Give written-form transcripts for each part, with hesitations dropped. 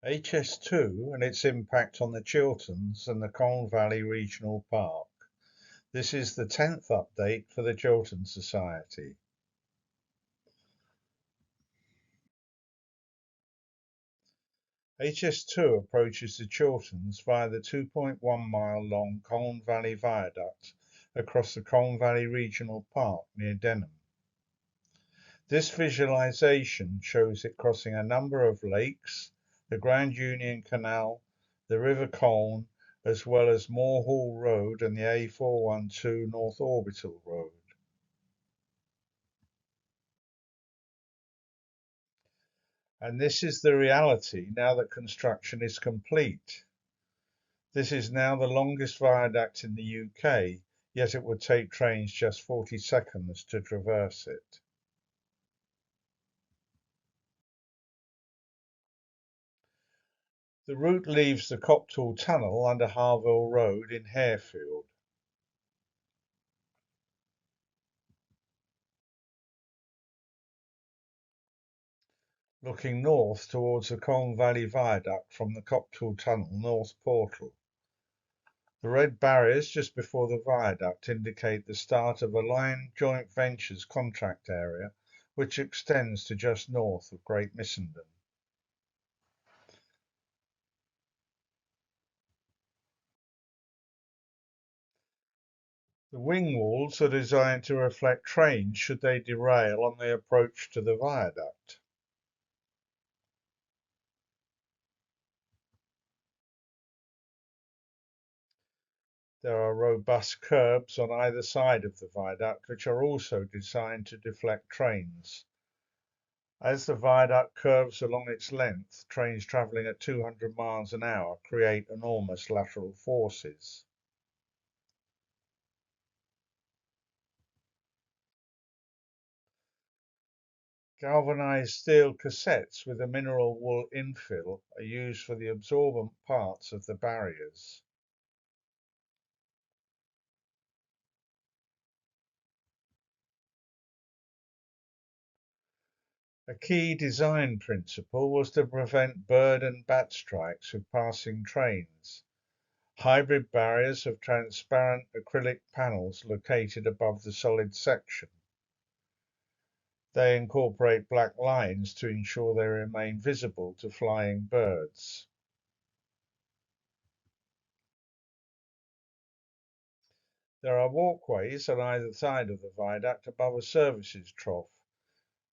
HS2 and its impact on the Chilterns and the Colne Valley Regional Park. This is the 10th update for the Chiltern Society. HS2 approaches the Chilterns via the 2.1-mile long Colne Valley Viaduct across the Colne Valley Regional Park near Denham. This visualisation shows it crossing a number of lakes, the Grand Union Canal, the River Colne, as well as Moor Hall Road and the A412 North Orbital Road. And this is the reality now that construction is complete. This is now the longest viaduct in the UK, yet it would take trains just 40 seconds to traverse it. The route leaves the Copthall Tunnel under Harville Road in Harefield. Looking north towards the Colne Valley Viaduct from the Copthall Tunnel North Portal. The red barriers just before the viaduct indicate the start of a line joint ventures contract area which extends to just north of Great Missenden. The wing walls are designed to reflect trains should they derail on the approach to the viaduct. There are robust curbs on either side of the viaduct which are also designed to deflect trains. As the viaduct curves along its length, trains travelling at 200 miles an hour create enormous lateral forces. Galvanized steel cassettes with a mineral wool infill are used for the absorbent parts of the barriers. A key design principle was to prevent bird and bat strikes with passing trains. Hybrid barriers have transparent acrylic panels located above the solid section. They incorporate black lines to ensure they remain visible to flying birds. There are walkways on either side of the viaduct above a services trough.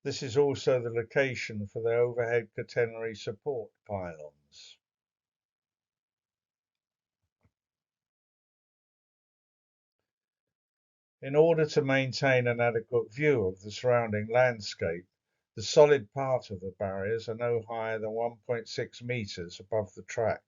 This is also the location for the overhead catenary support pylons. In order to maintain an adequate view of the surrounding landscape, the solid part of the barriers are no higher than 1.6 metres above the track.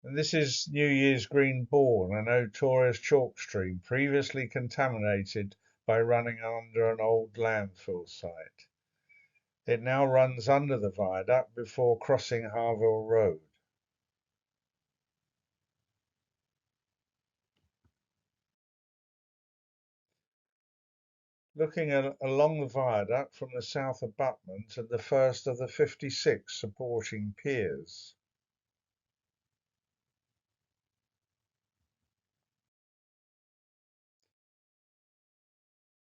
And this is New Year's Green Bourne, a notorious chalk stream previously contaminated by running under an old landfill site. It now runs under the viaduct before crossing Harville Road. Looking along the viaduct from the south abutment and the first of the 56 supporting piers.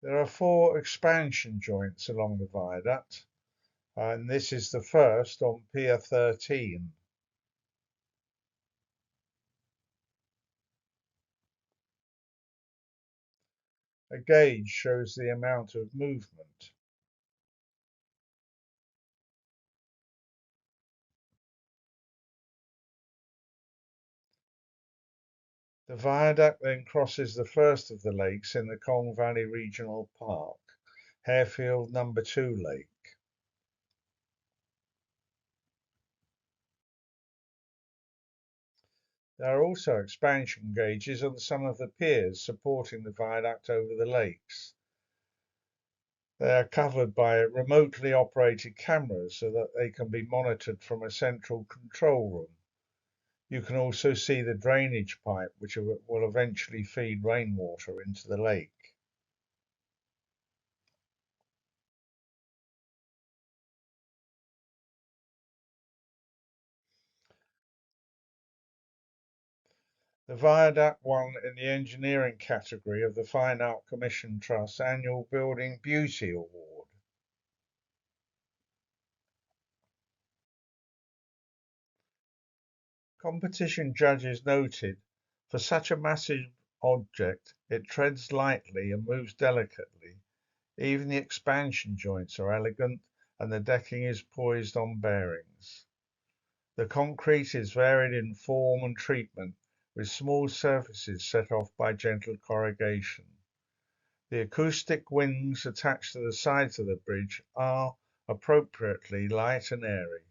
There are 4 expansion joints along the viaduct, and this is the first on Pier 13. A gauge shows the amount of movement. The viaduct then crosses the first of the lakes in the Colne Valley Regional Park, Harefield No. 2 Lake. There are also expansion gauges on some of the piers supporting the viaduct over the lakes. They are covered by remotely operated cameras so that they can be monitored from a central control room. You can also see the drainage pipe which will eventually feed rainwater into the lake. The viaduct won in the engineering category of the Fine Art Commission Trust's annual Building Beauty Award. Competition judges noted, for such a massive object, it treads lightly and moves delicately. Even the expansion joints are elegant and the decking is poised on bearings. The concrete is varied in form and treatment, with small surfaces set off by gentle corrugation. The acoustic wings attached to the sides of the bridge are, appropriately, light and airy.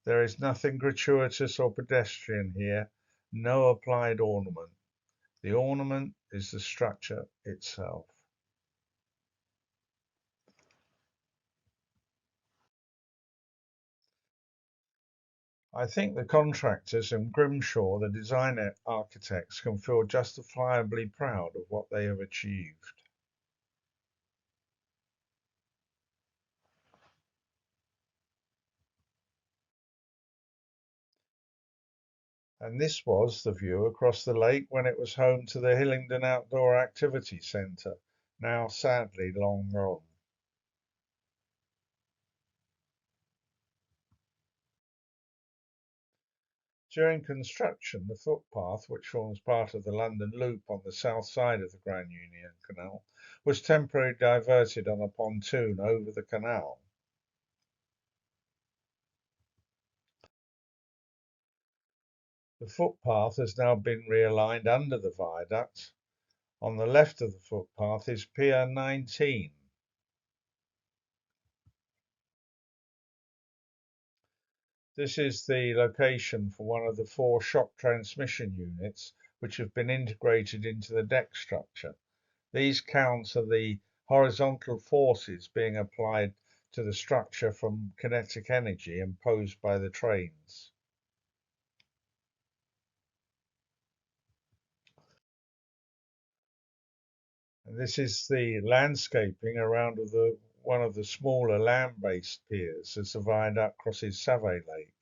There is nothing gratuitous or pedestrian here, no applied ornament. The ornament is the structure itself. I think the contractors and Grimshaw, the design architects, can feel justifiably proud of what they have achieved. And this was the view across the lake when it was home to the Hillingdon Outdoor Activity Centre, now sadly long gone. During construction, the footpath, which forms part of the London Loop on the south side of the Grand Union Canal, was temporarily diverted on a pontoon over the canal. The footpath has now been realigned under the viaduct. On the left of the footpath is Pier 19. This is the location for one of the four shock transmission units which have been integrated into the deck structure. These counter the horizontal forces being applied to the structure from kinetic energy imposed by the trains. And this is the landscaping around one of the smaller land-based piers as the viaduct crosses Savay Lake,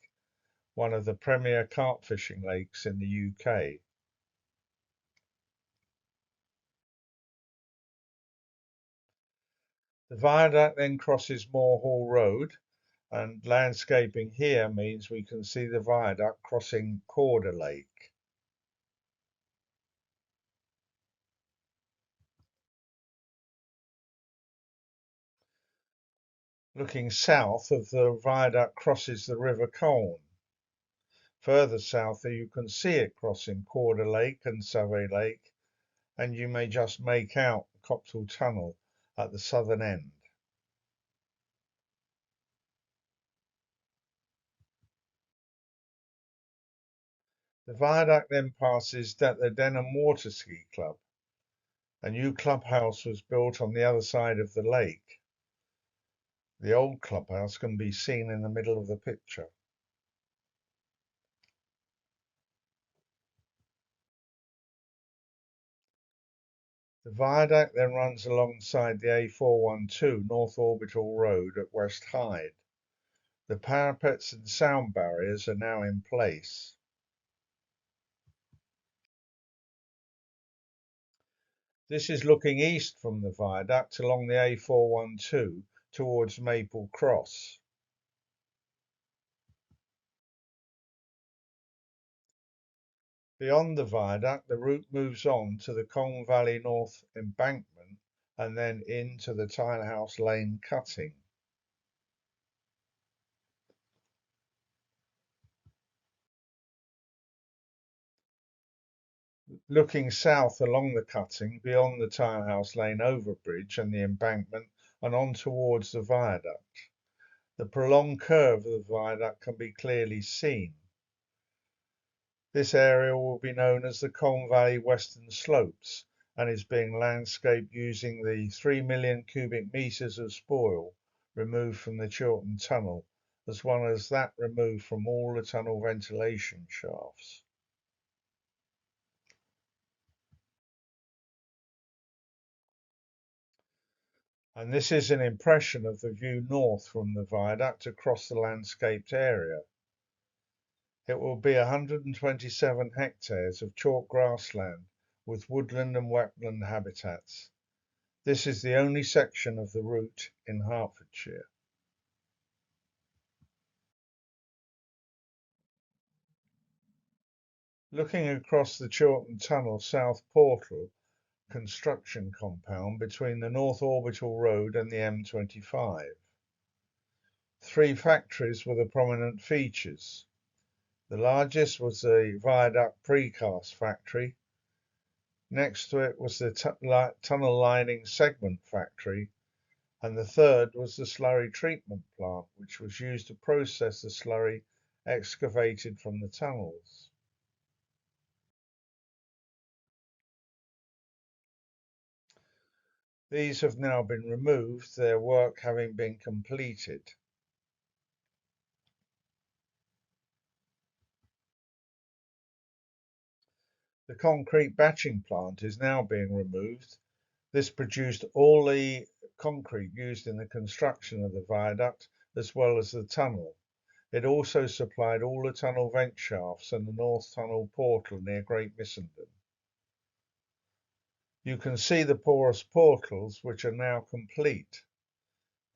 one of the premier carp fishing lakes in the UK. The viaduct then crosses Moor Hall Road, and landscaping here means we can see the viaduct crossing Corder Lake. Looking south of the viaduct crosses the River Colne. Further south you can see it crossing Corder Lake and Savay Lake, and you may just make out the Copthall Tunnel at the southern end. The viaduct then passes the Denham Water Ski Club. A new clubhouse was built on the other side of the lake. The old clubhouse can be seen in the middle of the picture. The viaduct then runs alongside the A412 North Orbital Road at West Hyde. The parapets and sound barriers are now in place. This is looking east from the viaduct along the A412 towards Maple Cross. Beyond the viaduct, the route moves on to the Colne Valley North embankment and then into the Tilehouse Lane cutting. Looking south along the cutting, beyond the Tilehouse Lane overbridge and the embankment, and on towards the viaduct. The prolonged curve of the viaduct can be clearly seen. This area will be known as the Colne Valley Western Slopes and is being landscaped using the 3 million cubic metres of spoil removed from the Chiltern Tunnel, as well as that removed from all the tunnel ventilation shafts. And this is an impression of the view north from the viaduct across the landscaped area. It will be 127 hectares of chalk grassland with woodland and wetland habitats. This is the only section of the route in Hertfordshire. Looking across the Chiltern Tunnel South Portal construction compound between the North Orbital Road and the M25. Three factories were the prominent features. The largest was the Viaduct precast factory. Next to it was the tunnel lining segment factory, and the third was the slurry treatment plant, which was used to process the slurry excavated from the tunnels. These have now been removed, their work having been completed. The concrete batching plant is now being removed. This produced all the concrete used in the construction of the viaduct as well as the tunnel. It also supplied all the tunnel vent shafts and the North Tunnel portal near Great Missenden. You can see the porous portals, which are now complete.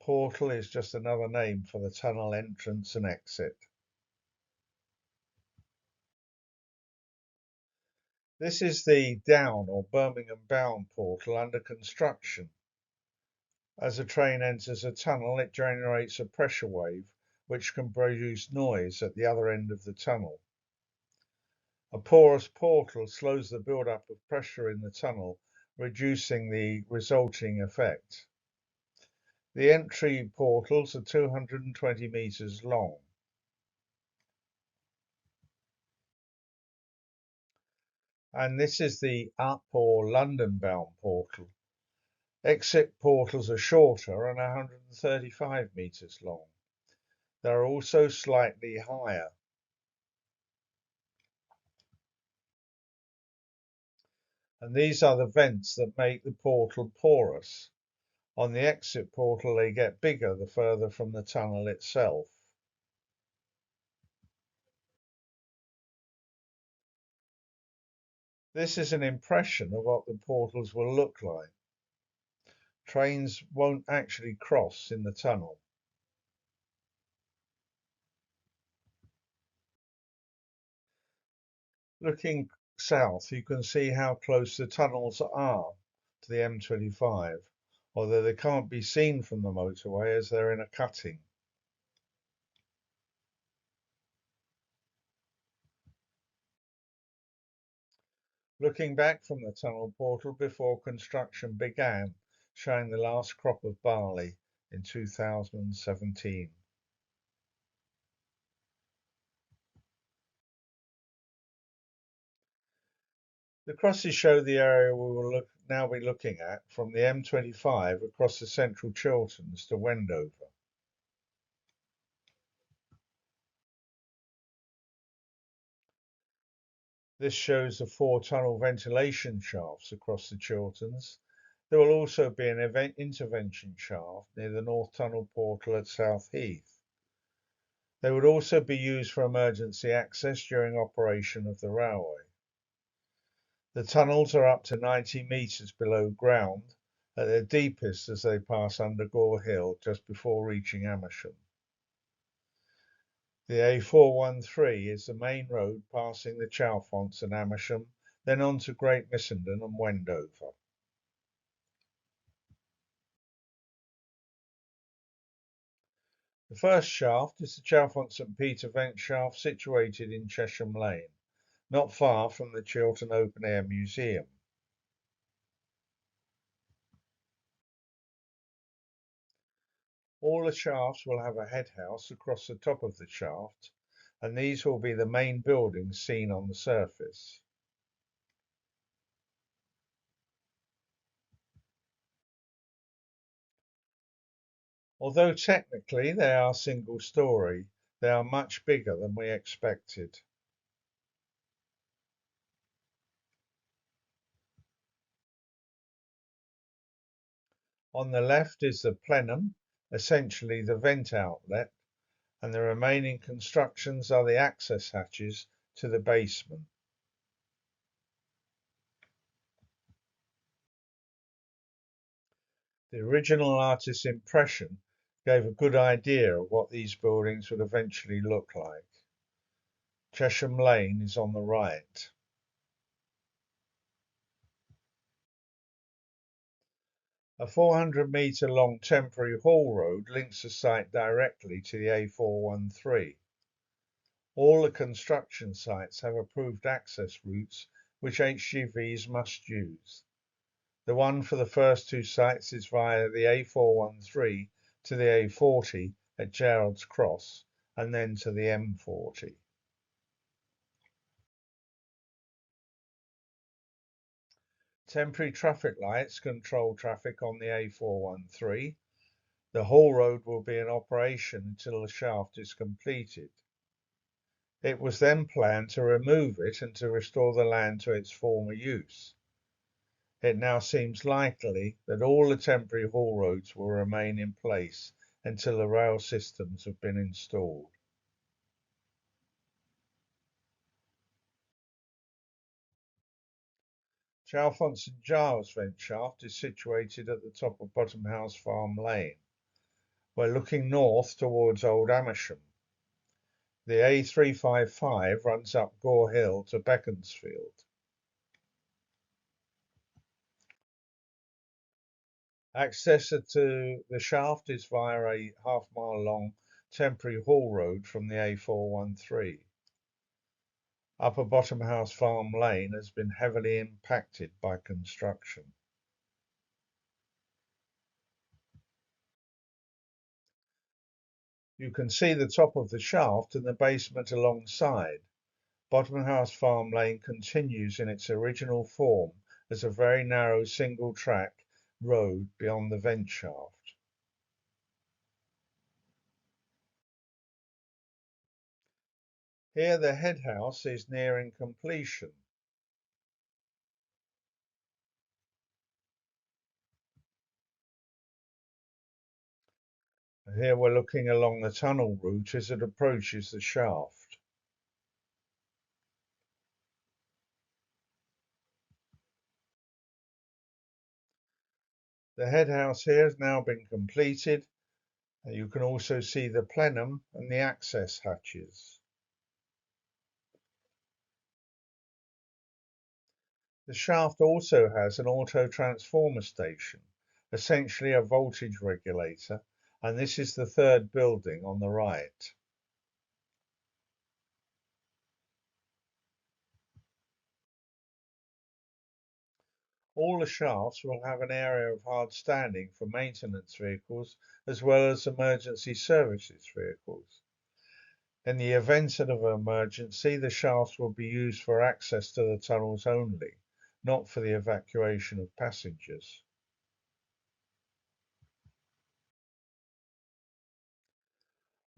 Portal is just another name for the tunnel entrance and exit. This is the Down or Birmingham bound portal under construction. As a train enters a tunnel, it generates a pressure wave which can produce noise at the other end of the tunnel. A porous portal slows the build-up of pressure in the tunnel, reducing the resulting effect. The entry portals are 220 metres long. And this is the up or London bound portal. Exit portals are shorter and 135 metres long. They are also slightly higher. And these are the vents that make the portal porous. On the exit portal, they get bigger the further from the tunnel itself. This is an impression of what the portals will look like. Trains won't actually cross in the tunnel. Looking south, you can see how close the tunnels are to the M25, although they can't be seen from the motorway as they're in a cutting. Looking back from the tunnel portal before construction began, showing the last crop of barley in 2017. The crosses show the area we will now be looking at from the M25 across the central Chilterns to Wendover. This shows the 4 tunnel ventilation shafts across the Chilterns. There will also be an intervention shaft near the North Tunnel portal at South Heath. They would also be used for emergency access during operation of the railway. The tunnels are up to 90 metres below ground, at their deepest as they pass under Gore Hill just before reaching Amersham. The A413 is the main road passing the Chalfonts and Amersham, then on to Great Missenden and Wendover. The first shaft is the Chalfont St Peter vent shaft situated in Chesham Lane, not far from the Chiltern Open Air Museum. All the shafts will have a head house across the top of the shaft, and these will be the main buildings seen on the surface. Although technically they are single story, they are much bigger than we expected. On the left is the plenum, essentially the vent outlet, and the remaining constructions are the access hatches to the basement. The original artist's impression gave a good idea of what these buildings would eventually look like. Chesham Lane is on the right. A 400-metre long temporary haul road links the site directly to the A413. All the construction sites have approved access routes which HGVs must use. The one for the first two sites is via the A413 to the A40 at Gerrard's Cross and then to the M40. Temporary traffic lights control traffic on the A413. The haul road will be in operation until the shaft is completed. It was then planned to remove it and to restore the land to its former use. It now seems likely that all the temporary haul roads will remain in place until the rail systems have been installed. Chalfont St Giles vent shaft is situated at the top of Bottom House Farm Lane. We're looking north towards Old Amersham. The A355 runs up Gore Hill to Beaconsfield. Access to the shaft is via a half-mile long temporary haul road from the A413. Upper Bottom House Farm Lane has been heavily impacted by construction. You can see the top of the shaft and the basement alongside. Bottom House Farm Lane continues in its original form as a very narrow single track road beyond the vent shaft. Here the head house is nearing completion. Here we're looking along the tunnel route as it approaches the shaft. The head house here has now been completed. You can also see the plenum and the access hatches. The shaft also has an auto transformer station, essentially a voltage regulator, and this is the third building on the right. All the shafts will have an area of hard standing for maintenance vehicles as well as emergency services vehicles. In the event of an emergency, the shafts will be used for access to the tunnels only, not for the evacuation of passengers.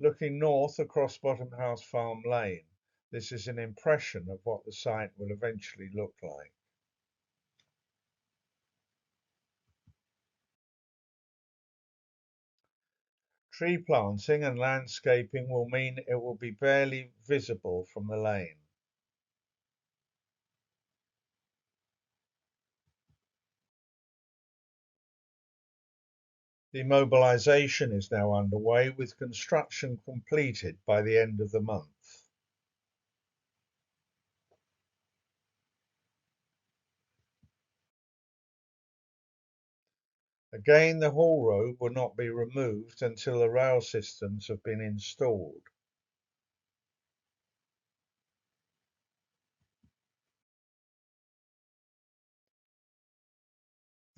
Looking north across Bottom House Farm Lane, this is an impression of what the site will eventually look like. Tree planting and landscaping will mean it will be barely visible from the lane. Demobilisation is now underway with construction completed by the end of the month. Again, the haul road will not be removed until the rail systems have been installed.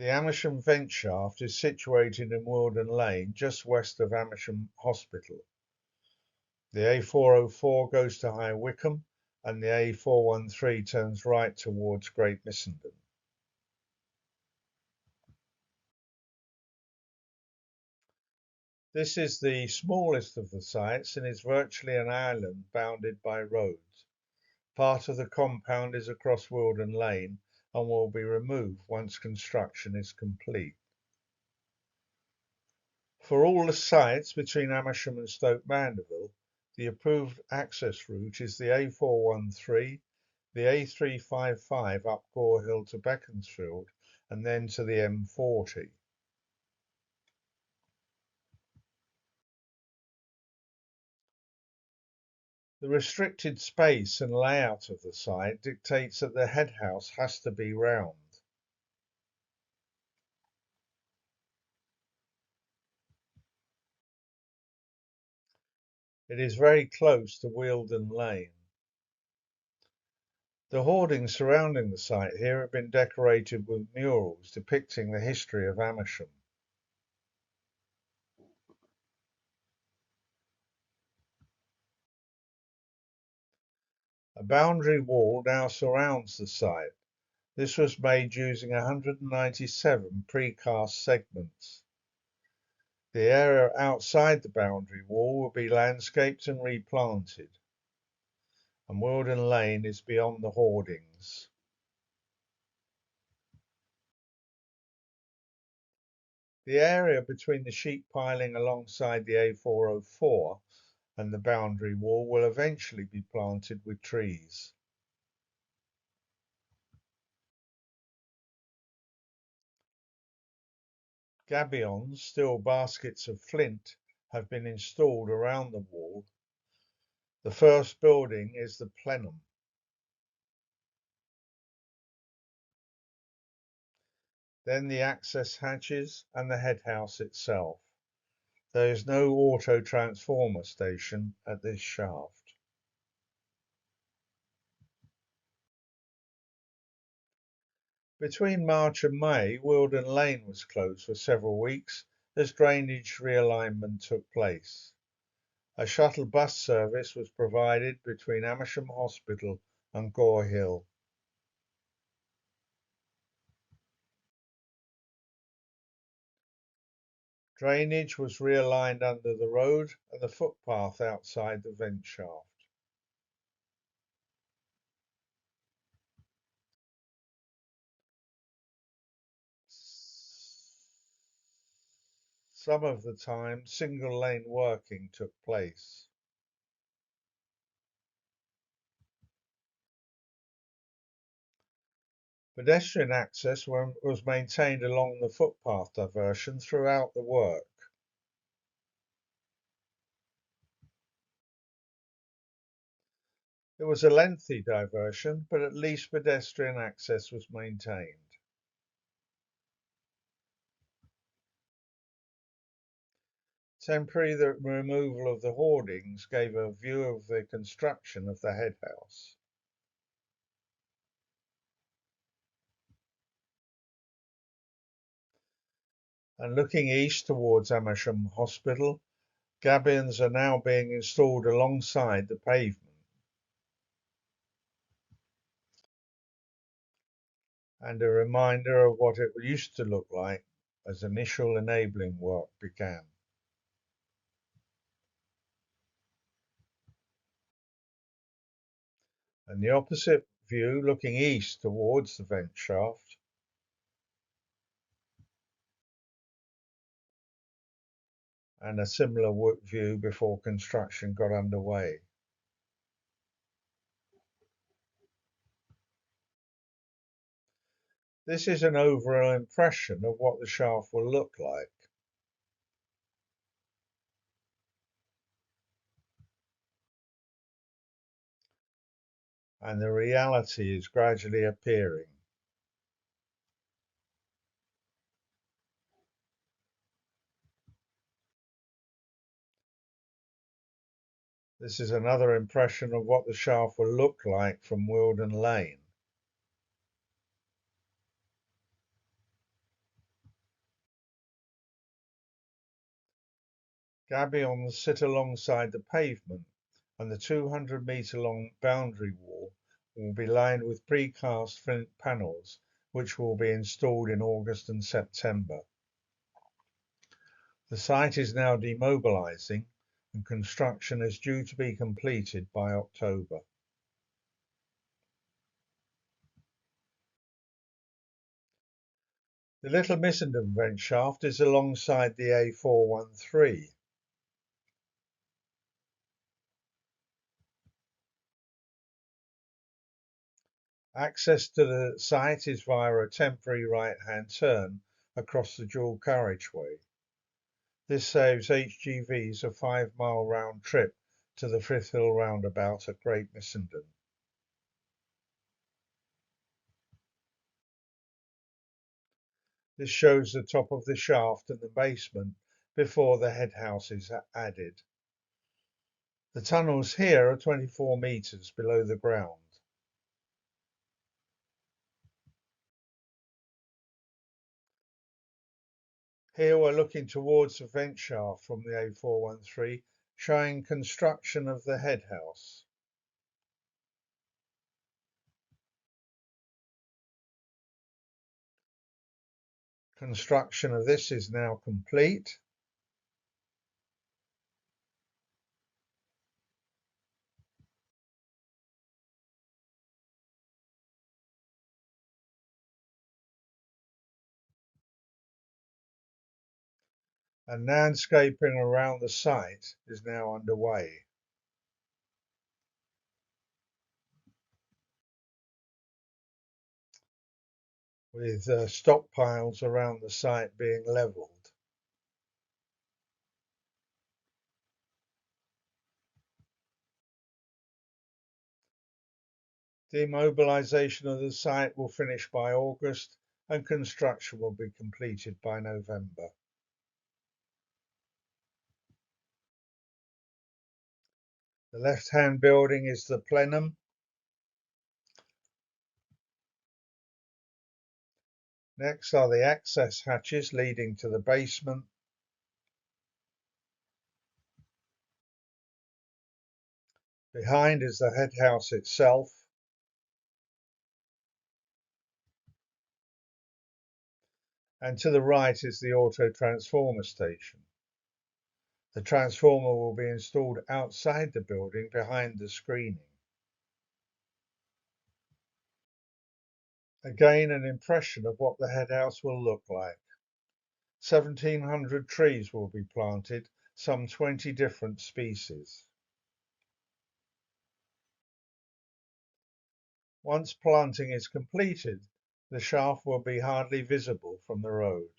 The Amersham vent shaft is situated in Wilden Lane, just west of Amersham Hospital. The A404 goes to High Wycombe and the A413 turns right towards Great Missenden. This is the smallest of the sites and is virtually an island bounded by roads. Part of the compound is across Wilden Lane and will be removed once construction is complete. For all the sites between Amersham and Stoke Mandeville, The approved access route is the A413, the A355 up Gore Hill to Beaconsfield, and then to the M40. The restricted space and layout of the site dictates that the head house has to be round. It is very close to Wealden Lane. The hoardings surrounding the site here have been decorated with murals depicting the history of Amersham. A boundary wall now surrounds the site. This was made using 197 precast segments. The area outside the boundary wall will be landscaped and replanted, and Wealden Lane is beyond the hoardings. The area between the sheep piling alongside the A404 and the boundary wall will eventually be planted with trees. Gabions, still baskets of flint, have been installed around the wall. The first building is the plenum. Then the access hatches and the head house itself. There is no auto transformer station at this shaft. Between March and May, Wealden Lane was closed for several weeks as drainage realignment took place. A shuttle bus service was provided between Amersham Hospital and Gore Hill. Drainage was realigned under the road and the footpath outside the vent shaft. Some of the time, single lane working took place. Pedestrian access was maintained along the footpath diversion throughout the work. It was a lengthy diversion, but at least pedestrian access was maintained. Temporary removal of the hoardings gave a view of the construction of the head house. And looking east towards Amersham Hospital, gabions are now being installed alongside the pavement. And a reminder of what it used to look like as initial enabling work began. And the opposite view looking east towards the vent shaft. And a similar view before construction got underway. This is an overall impression of what the shaft will look like. And the reality is gradually appearing. This is another impression of what the shaft will look like from Wealden Lane. Gabions sit alongside the pavement, and the 200-metre long boundary wall will be lined with precast flint panels, which will be installed in August and September. The site is now demobilising, and construction is due to be completed by October. The Little Missenden vent shaft is alongside the A413. Access to the site is via a temporary right-hand turn across the dual carriageway. This saves HGVs a 5-mile round trip to the Frith Hill roundabout at Great Missenden. This shows the top of the shaft and the basement before the head house is added. The tunnels here are 24 metres below the ground. Here we're looking towards the vent shaft from the A413, showing construction of the head house. Construction of this is now complete. And landscaping around the site is now underway. With stockpiles around the site being levelled. Demobilisation of the site will finish by August and construction will be completed by November. The left-hand building is the plenum. Next are the access hatches leading to the basement. Behind is the head house itself. And to the right is the auto transformer station. The transformer will be installed outside the building behind the screening. Again, an impression of what the head house will look like. 1,700 trees will be planted, some 20 different species. Once planting is completed, the shaft will be hardly visible from the road.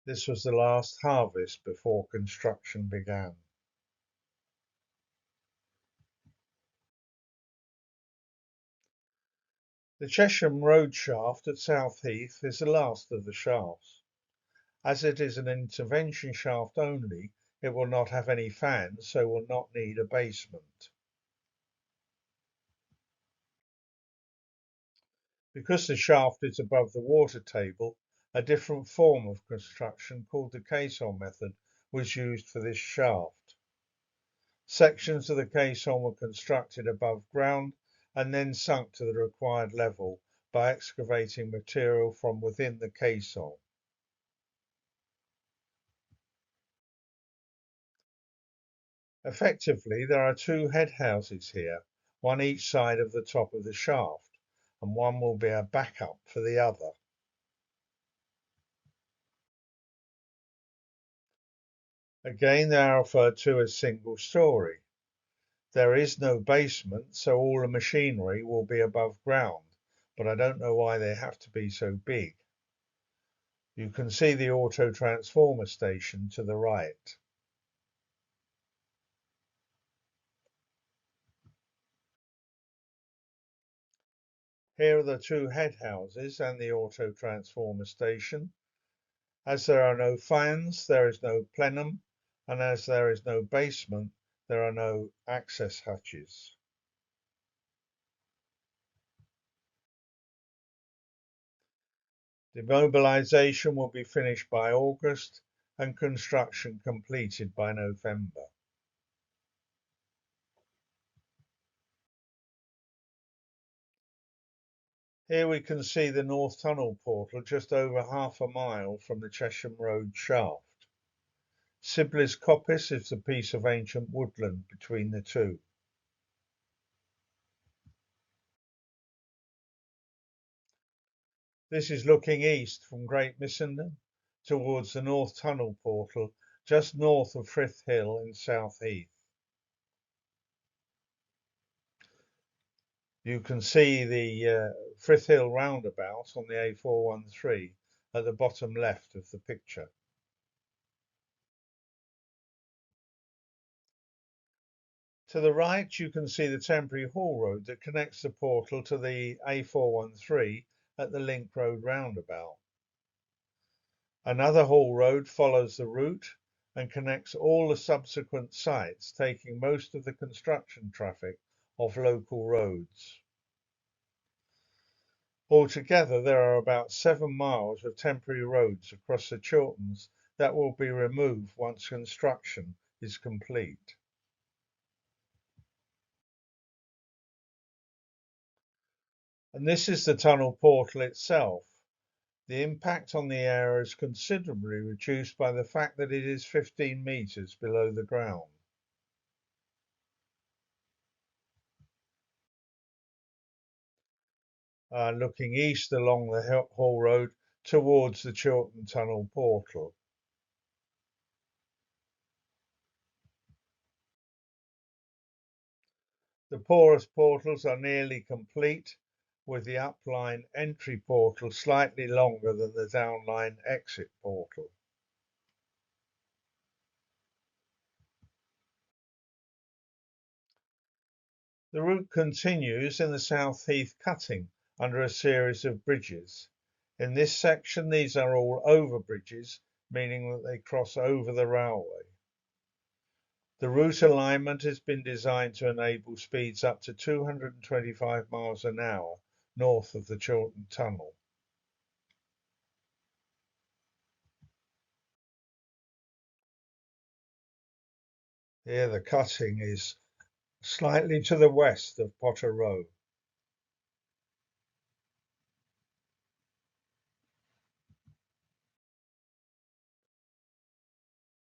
This was the last harvest before construction began. The Chesham Road shaft at South Heath is the last of the shafts. As it is an intervention shaft only, it will not have any fans, so will not need a basement. Because the shaft is above the water table, a different form of construction called the caisson method was used for this shaft. Sections of the caisson were constructed above ground and then sunk to the required level by excavating material from within the caisson. Effectively, there are two head houses here, one each side of the top of the shaft, and one will be a backup for the other. Again, they are referred to as single story. There is no basement, so all the machinery will be above ground, but I don't know why they have to be so big. You can see the auto transformer station to the right. Here are the two head houses and the auto transformer station. As there are no fans, there is no plenum, and as there is no basement, there are no access hatches. Demobilisation will be finished by August and construction completed by November. Here we can see the North Tunnel portal just over half a mile from the Chesham Road shaft. Sibley's Coppice is the piece of ancient woodland between the two. This is looking east from Great Missenden towards the North Tunnel portal, just north of Frith Hill in South Heath. You can see the Frith Hill roundabout on the A413 at the bottom left of the picture. To the right, you can see the temporary haul road that connects the portal to the A413 at the Link Road roundabout. Another haul road follows the route and connects all the subsequent sites, taking most of the construction traffic off local roads. Altogether, there are about 7 miles of temporary roads across the Chilterns that will be removed once construction is complete. And this is the tunnel portal itself. The impact on the area is considerably reduced by the fact that it is 15 metres below the ground. Looking east along the Hall Road towards the Chiltern Tunnel portal. The porous portals are nearly complete, with the upline entry portal slightly longer than the downline exit portal. The route continues in the South Heath cutting under a series of bridges. In this section, these are all overbridges, meaning that they cross over the railway. The route alignment has been designed to enable speeds up to 225 miles an hour north of the Chiltern Tunnel. Here the cutting is slightly to the west of Potter Row.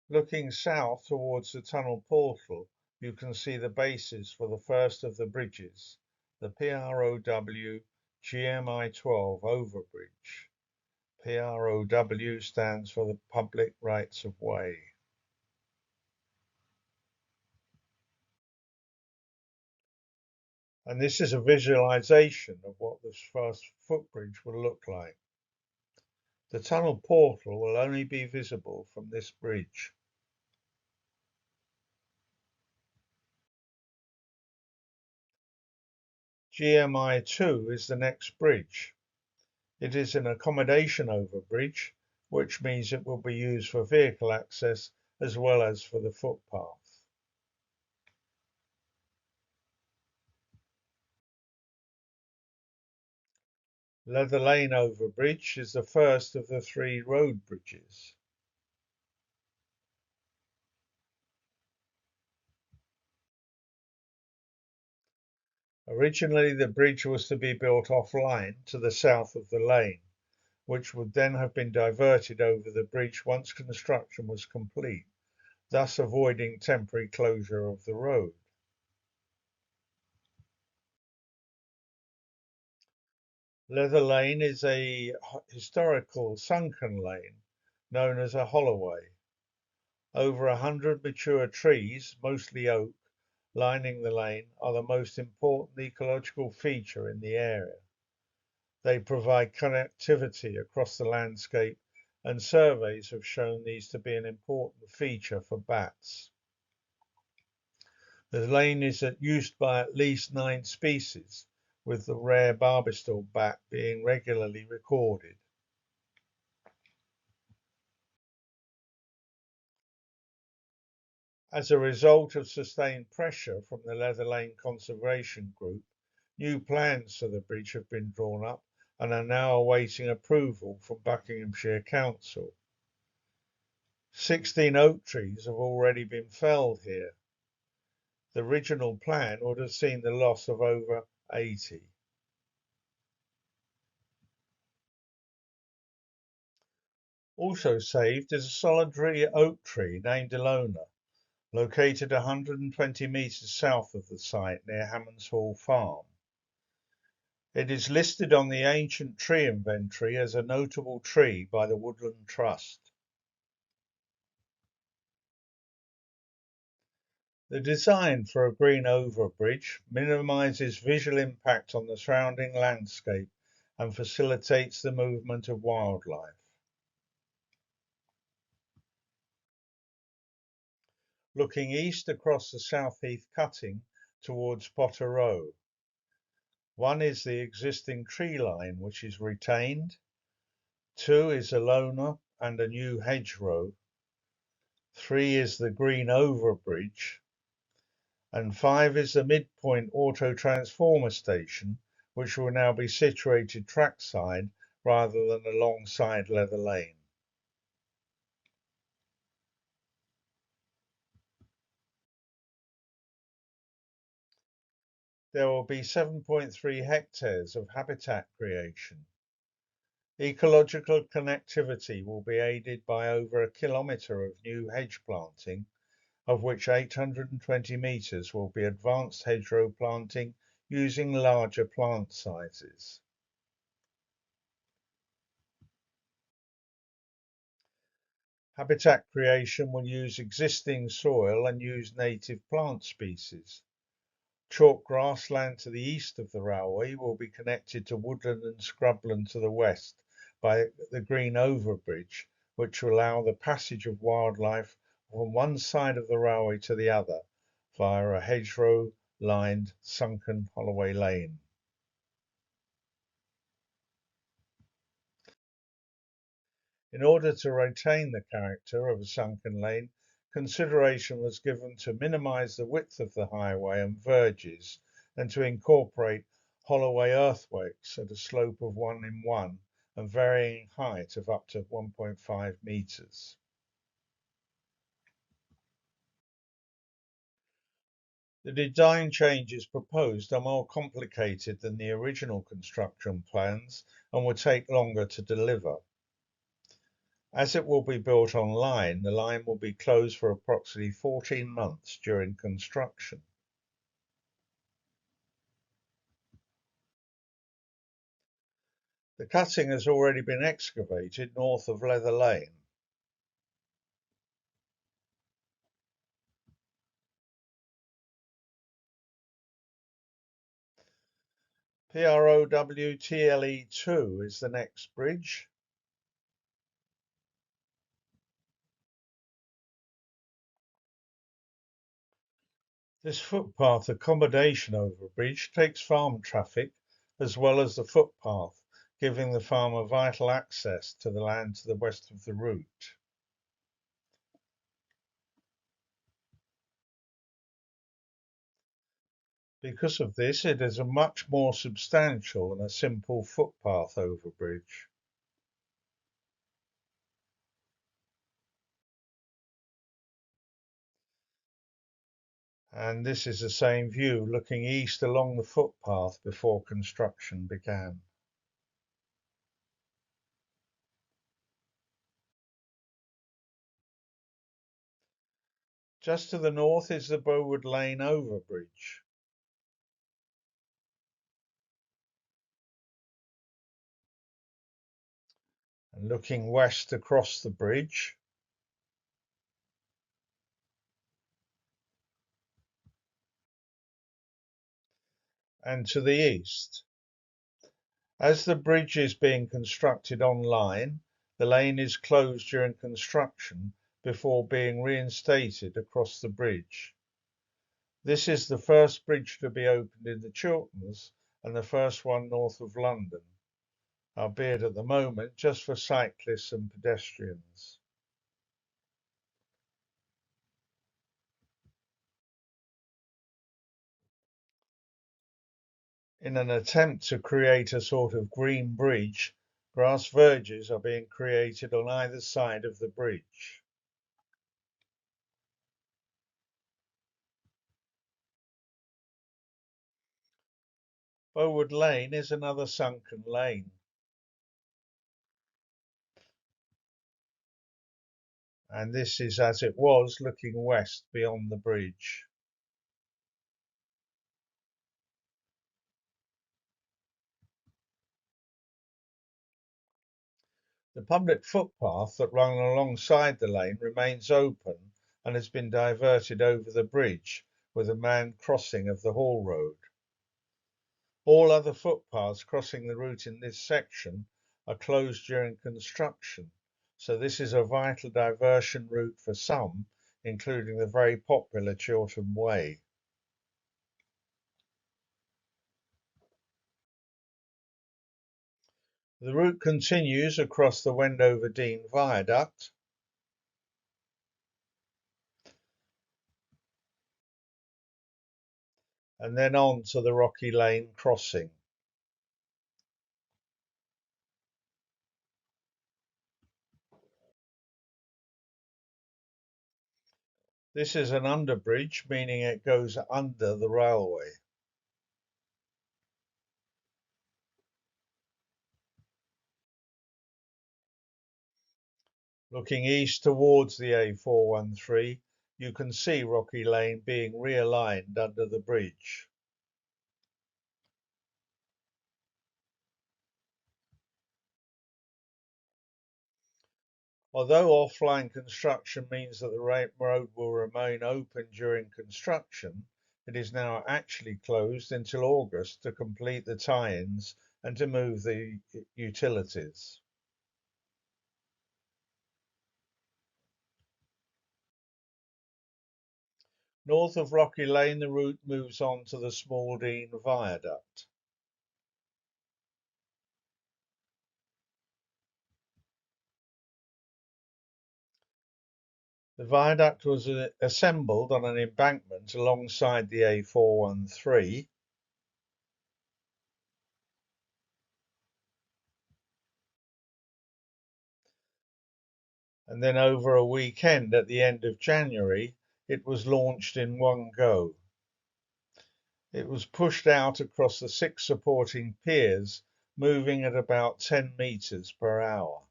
Looking south towards the tunnel portal, you can see the bases for the first of the bridges, the PROW GMI-12 overbridge. PROW stands for the Public Rights of Way. And this is a visualization of what this first footbridge will look like. The tunnel portal will only be visible from this bridge. GMI-2 is the next bridge. It is an accommodation overbridge, which means it will be used for vehicle access as well as for the footpath. Leather Lane overbridge is the first of the 3 road bridges. Originally, the bridge was to be built offline to the south of the lane, which would then have been diverted over the bridge once construction was complete, thus avoiding temporary closure of the road. Leather Lane is a historical sunken lane known as a holloway. Over 100 mature trees, mostly oak, lining the lane are the most important ecological feature in the area. They provide connectivity across the landscape, and surveys have shown these to be an important feature for bats. The lane is used by at least 9 species, with the rare barbastal bat being regularly recorded. As a result of sustained pressure from the Leather Lane Conservation Group, new plans for the bridge have been drawn up and are now awaiting approval from Buckinghamshire Council. 16 oak trees have already been felled here. The original plan would have seen the loss of over 80. Also saved is a solitary oak tree named Ilona, located 120 metres south of the site near Hammonds Hall Farm. It is listed on the Ancient Tree Inventory as a notable tree by the Woodland Trust. The design for a green overbridge minimises visual impact on the surrounding landscape and facilitates the movement of wildlife. Looking east across the South Heath cutting towards Potter Row. One is the existing tree line, which is retained. Two is a loaner and a new hedgerow. Three is the green overbridge. And five is the midpoint auto transformer station, which will now be situated trackside rather than alongside Leather Lane. There will be 7.3 hectares of habitat creation. Ecological connectivity will be aided by over a kilometre of new hedge planting, of which 820 metres will be advanced hedgerow planting using larger plant sizes. Habitat creation will use existing soil and use native plant species. Chalk grassland to the east of the railway will be connected to woodland and scrubland to the west by the green overbridge, which will allow the passage of wildlife from one side of the railway to the other via a hedgerow lined sunken Holloway Lane. In order to retain the character of a sunken lane, consideration was given to minimise the width of the highway and verges and to incorporate Holloway earthworks at a slope of 1 in 1 and varying height of up to 1.5 metres. The design changes proposed are more complicated than the original construction plans and will take longer to deliver. As it will be built online, the line will be closed for approximately 14 months during construction. The cutting has already been excavated north of Leather Lane. PROWTLE2 is the next bridge. This footpath accommodation overbridge takes farm traffic as well as the footpath, giving the farmer vital access to the land to the west of the route. Because of this, it is a much more substantial than a simple footpath overbridge. And this is the same view looking east along the footpath before construction began. Just to the north is the Bowood Lane overbridge. And looking west across the bridge, and to the east. As the bridge is being constructed online, the lane is closed during construction before being reinstated across the bridge. This is the first bridge to be opened in the Chilterns and the first one north of London, albeit at the moment just for cyclists and pedestrians. In an attempt to create a sort of green bridge, grass verges are being created on either side of the bridge. Bowood Lane is another sunken lane, and this is as it was looking west beyond the bridge. The public footpath that ran alongside the lane remains open and has been diverted over the bridge with a manned crossing of the Hall Road. All other footpaths crossing the route in this section are closed during construction, so this is a vital diversion route for some, including the very popular Chiltern Way. The route continues across the Wendover Dean Viaduct and then on to the Rocky Lane crossing. This is an underbridge, meaning it goes under the railway. Looking east towards the A413, you can see Rocky Lane being realigned under the bridge. Although offline construction means that the road will remain open during construction, it is now actually closed until August to complete the tie-ins and to move the utilities. North of Rocky Lane, the route moves on to the Small Dean Viaduct. The viaduct was assembled on an embankment alongside the A413. And then over a weekend at the end of January, it was launched in one go. It was pushed out across the 6 supporting piers, moving at about 10 metres per hour.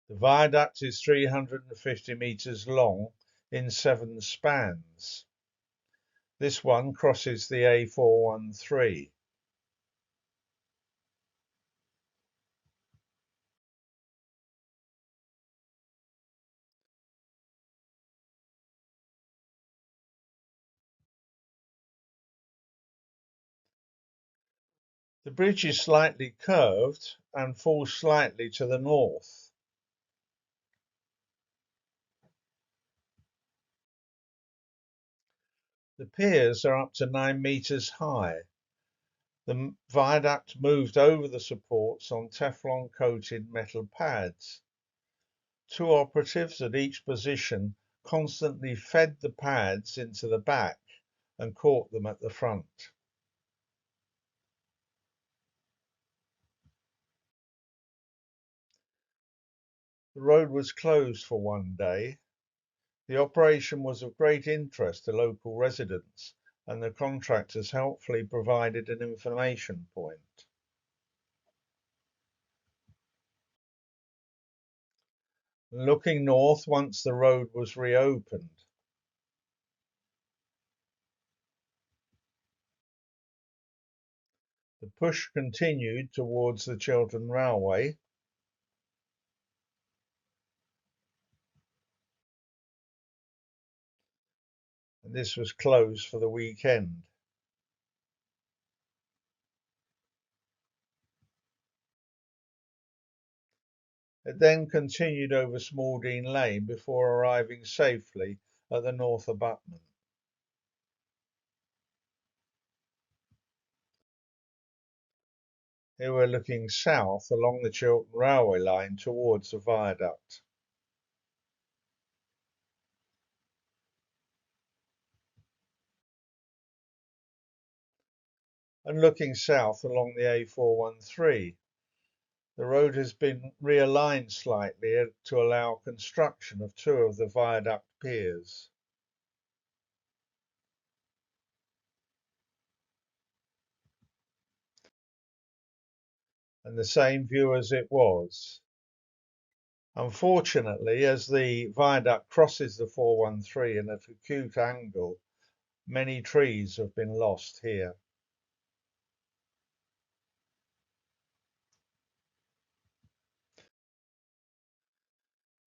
The viaduct is 350 metres long in 7 spans. This one crosses the A413. The bridge is slightly curved and falls slightly to the north. The piers are up to 9 metres high. The viaduct moved over the supports on Teflon-coated metal pads. 2 operatives at each position constantly fed the pads into the back and caught them at the front. The road was closed for one day. The operation was of great interest to local residents, and the contractors helpfully provided an information point. Looking north once the road was reopened. The push continued towards the Chiltern Railway. And this was closed for the weekend. It then continued over Small Dean Lane before arriving safely at the north abutment. Here we're looking south along the Chiltern Railway line towards the viaduct. And looking south along the A413. The road has been realigned slightly to allow construction of 2 of the viaduct piers. And the same view as it was. Unfortunately, as the viaduct crosses the 413 at an acute angle, many trees have been lost here.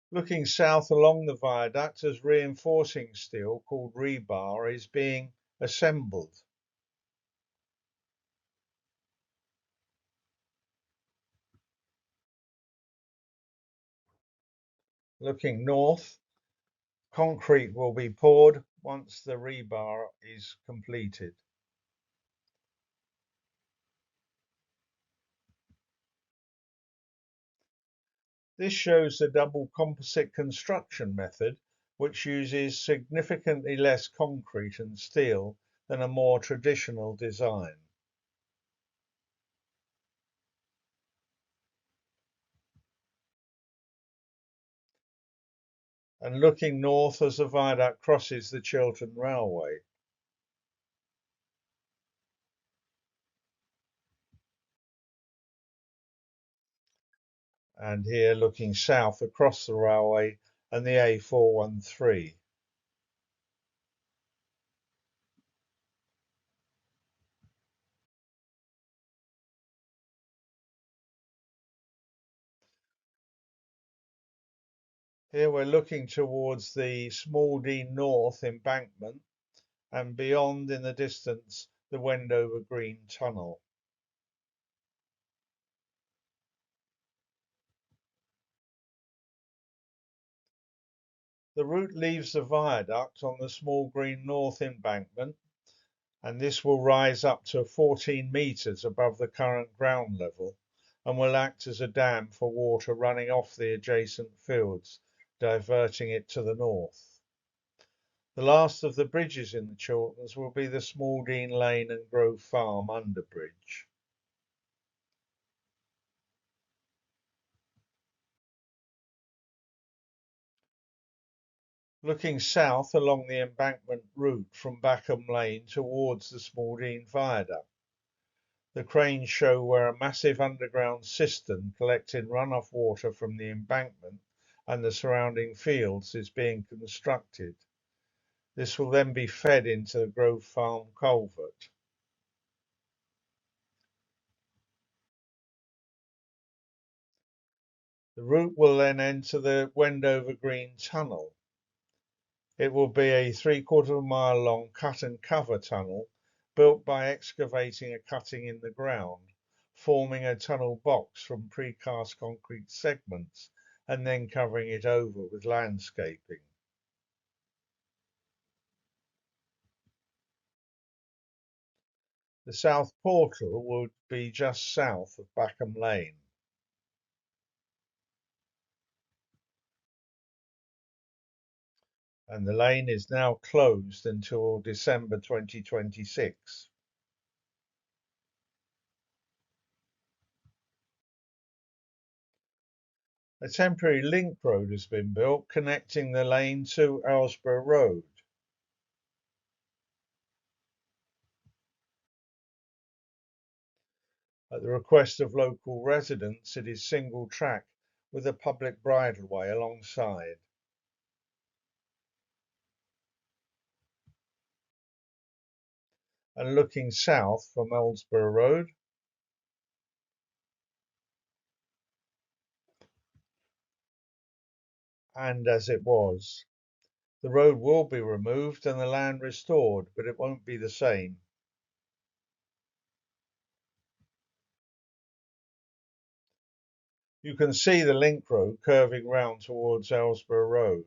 Looking south along the viaduct as reinforcing steel called rebar is being assembled. Looking north, concrete will be poured once the rebar is completed. This shows the double composite construction method, which uses significantly less concrete and steel than a more traditional design. And looking north as the viaduct crosses the Chiltern Railway. And here looking south across the railway and the A413. Here we're looking towards the Small Dean North embankment and beyond in the distance the Wendover Green tunnel. The route leaves the viaduct on the Small Green North embankment, and this will rise up to 14 metres above the current ground level and will act as a dam for water running off the adjacent fields, diverting it to the north. The last of the bridges in the Chilterns will be the Small Dean Lane and Grove Farm underbridge. Looking south along the embankment route from Backham Lane towards the Small Dean Viaduct, the cranes show where a massive underground cistern collecting runoff water from the embankment and the surrounding fields is being constructed. This will then be fed into the Grove Farm culvert. The route will then enter the Wendover Green tunnel. It will be a 3/4 mile long cut and cover tunnel built by excavating a cutting in the ground, forming a tunnel box from precast concrete segments and then covering it over with landscaping. The south portal would be just south of Backham Lane. And the lane is now closed until December 2026. A temporary link road has been built connecting the lane to Aylesbury Road. At the request of local residents, it is single track with a public bridleway alongside. And looking south from Aylesbury Road, and as it was, the road will be removed and the land restored, but it won't be the same. You can see the link road curving round towards Aylesbury Road.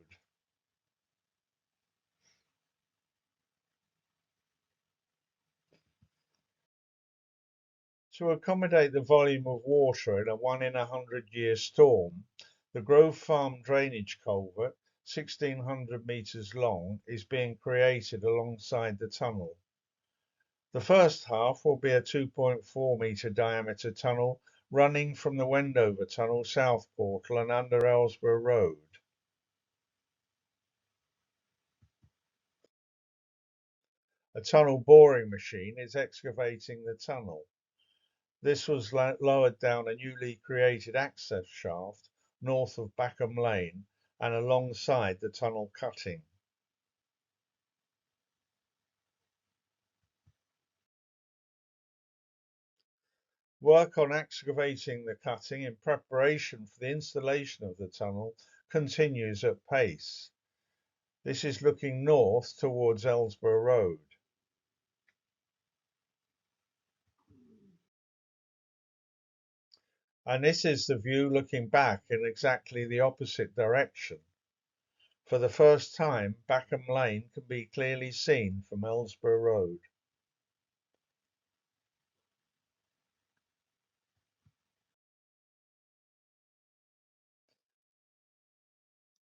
To accommodate the volume of water in a 1 in 100 year storm, the Grove Farm drainage culvert, 1,600 metres long, is being created alongside the tunnel. The first half will be a 2.4 metre diameter tunnel running from the Wendover Tunnel South Portal and under Aylesbury Road. A tunnel boring machine is excavating the tunnel. This was lowered down a newly created access shaft north of Backham Lane and alongside the tunnel cutting. Work on excavating the cutting in preparation for the installation of the tunnel continues at pace. This is looking north towards Ellsborough Road. And this is the view looking back in exactly the opposite direction. For the first time, Backham Lane can be clearly seen from Ellsborough Road.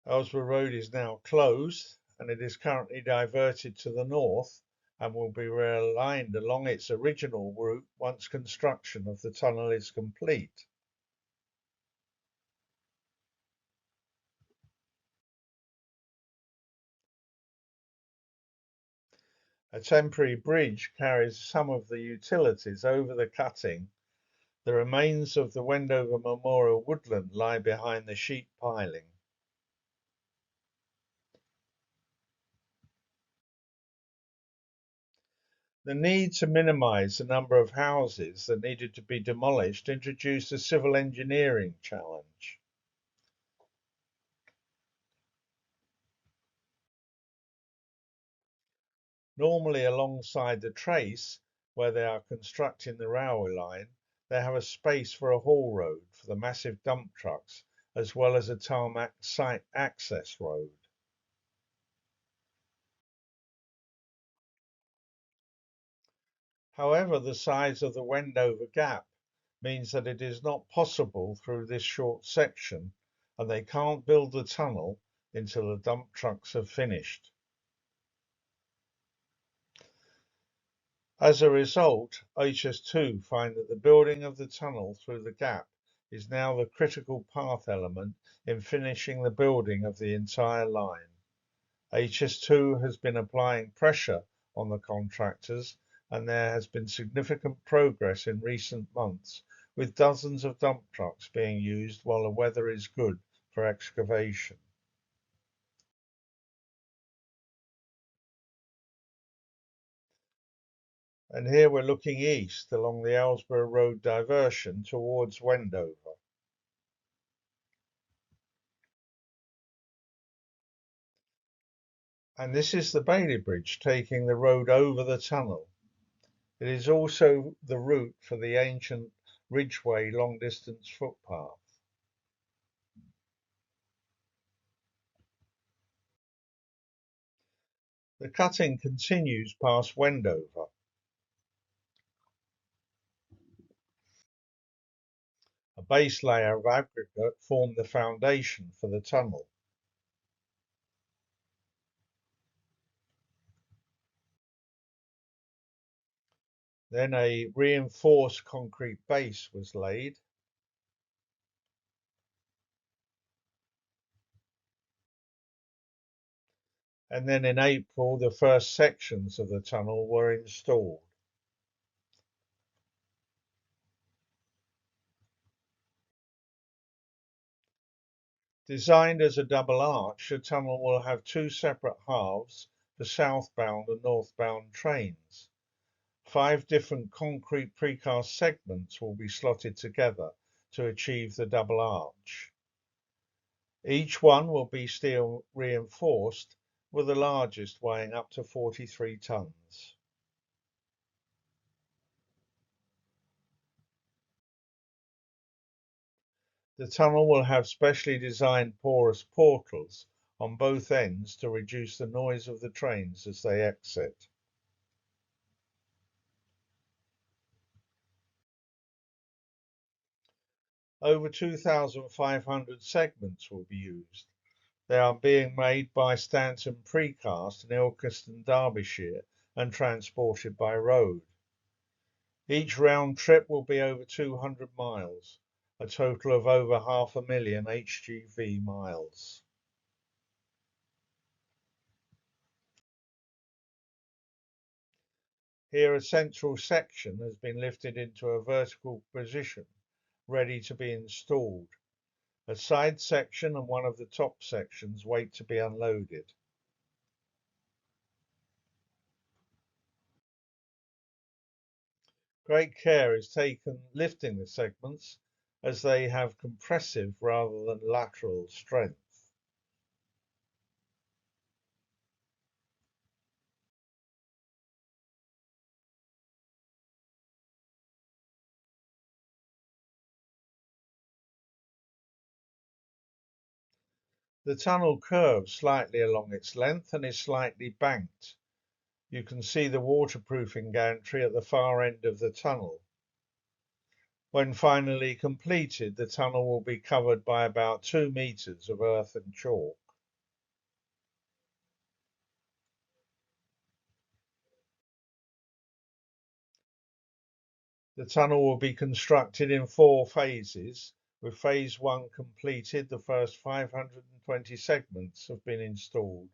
Ellsborough Road is now closed and it is currently diverted to the north and will be realigned along its original route once construction of the tunnel is complete. A temporary bridge carries some of the utilities over the cutting. The remains of the Wendover Memorial woodland lie behind the sheet piling. The need to minimise the number of houses that needed to be demolished introduced a civil engineering challenge. Normally alongside the trace, where they are constructing the railway line, they have a space for a haul road for the massive dump trucks, as well as a tarmac site access road. However, the size of the Wendover Gap means that it is not possible through this short section, and they can't build the tunnel until the dump trucks have finished. As a result, HS2 find that the building of the tunnel through the gap is now the critical path element in finishing the building of the entire line. HS2 has been applying pressure on the contractors and there has been significant progress in recent months, with dozens of dump trucks being used while the weather is good for excavation. And here we're looking east along the Ellsborough Road diversion towards Wendover. And this is the Bailey Bridge taking the road over the tunnel. It is also the route for the ancient Ridgeway long distance footpath. The cutting continues past Wendover. A base layer of aggregate formed the foundation for the tunnel. Then a reinforced concrete base was laid. And then in April, the first sections of the tunnel were installed. Designed as a double arch, the tunnel will have two separate halves for southbound and northbound trains. 5 different concrete precast segments will be slotted together to achieve the double arch. Each one will be steel reinforced, with the largest weighing up to 43 tons. The tunnel will have specially designed porous portals on both ends to reduce the noise of the trains as they exit. Over 2,500 segments will be used. They are being made by Stanton Precast in Ilkeston, Derbyshire, and transported by road. Each round trip will be over 200 miles, a total of over 500,000 HGV miles. Here a central section has been lifted into a vertical position, ready to be installed. A side section and one of the top sections wait to be unloaded. Great care is taken lifting the segments as they have compressive rather than lateral strength. The tunnel curves slightly along its length and is slightly banked. You can see the waterproofing gantry at the far end of the tunnel. When finally completed, the tunnel will be covered by about 2 metres of earth and chalk. The tunnel will be constructed in 4 phases. With phase 1 completed, the first 520 segments have been installed.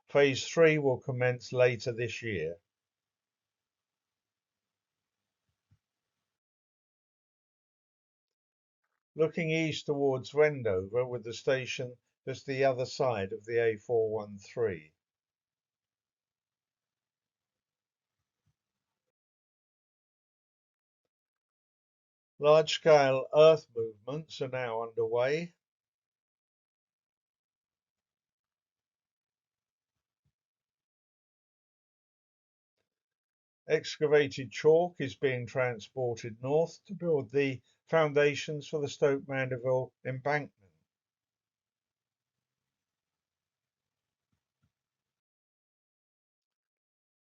Phase 3 will commence later this year. Looking east towards Wendover, with the station just the other side of the A413. Large-scale earth movements are now underway. Excavated chalk is being transported north to build the foundations for the Stoke Mandeville embankment.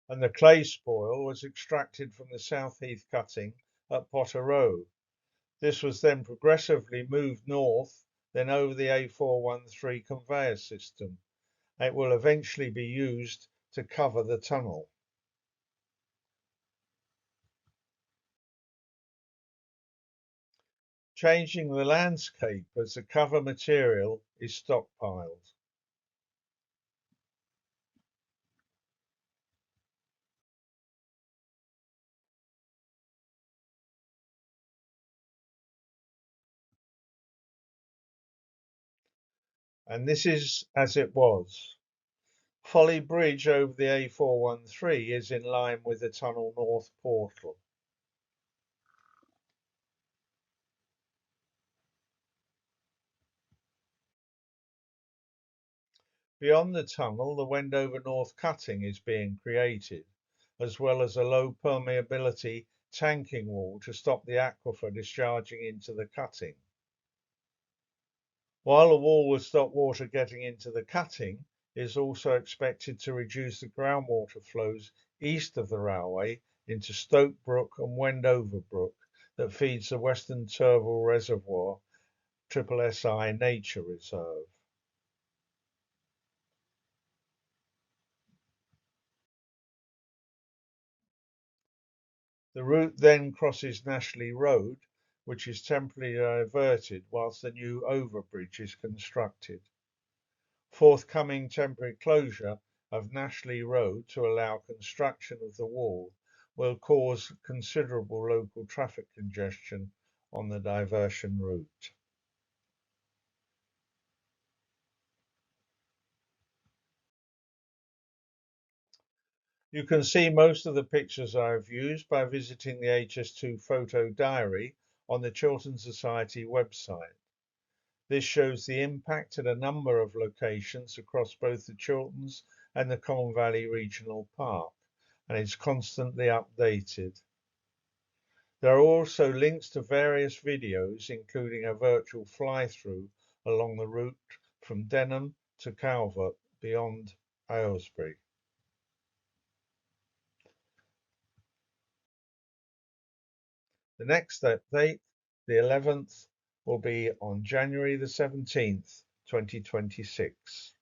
And the clay spoil was extracted from the South Heath cutting at Potter Row. This was then progressively moved north, then over the A413 conveyor system. It will eventually be used to cover the tunnel. Changing the landscape as the cover material is stockpiled. And this is as it was. Folly Bridge over the A413 is in line with the tunnel north portal. Beyond the tunnel, the Wendover North cutting is being created, as well as a low permeability tanking wall to stop the aquifer discharging into the cutting. While the wall will stop water getting into the cutting, it is also expected to reduce the groundwater flows east of the railway into Stoke Brook and Wendover Brook that feeds the Western Turville Reservoir SSI Nature Reserve. The route then crosses Nashley Road, which is temporarily diverted whilst the new overbridge is constructed. Forthcoming temporary closure of Nashley Road to allow construction of the wall will cause considerable local traffic congestion on the diversion route. You can see most of the pictures I have used by visiting the HS2 photo diary on the Chiltern Society website. This shows the impact at a number of locations across both the Chilterns and the Colne Valley Regional Park, and is constantly updated. There are also links to various videos, including a virtual fly-through along the route from Denham to Calvert beyond Aylesbury. The next update, the 11th, will be on January the 17th, 2026.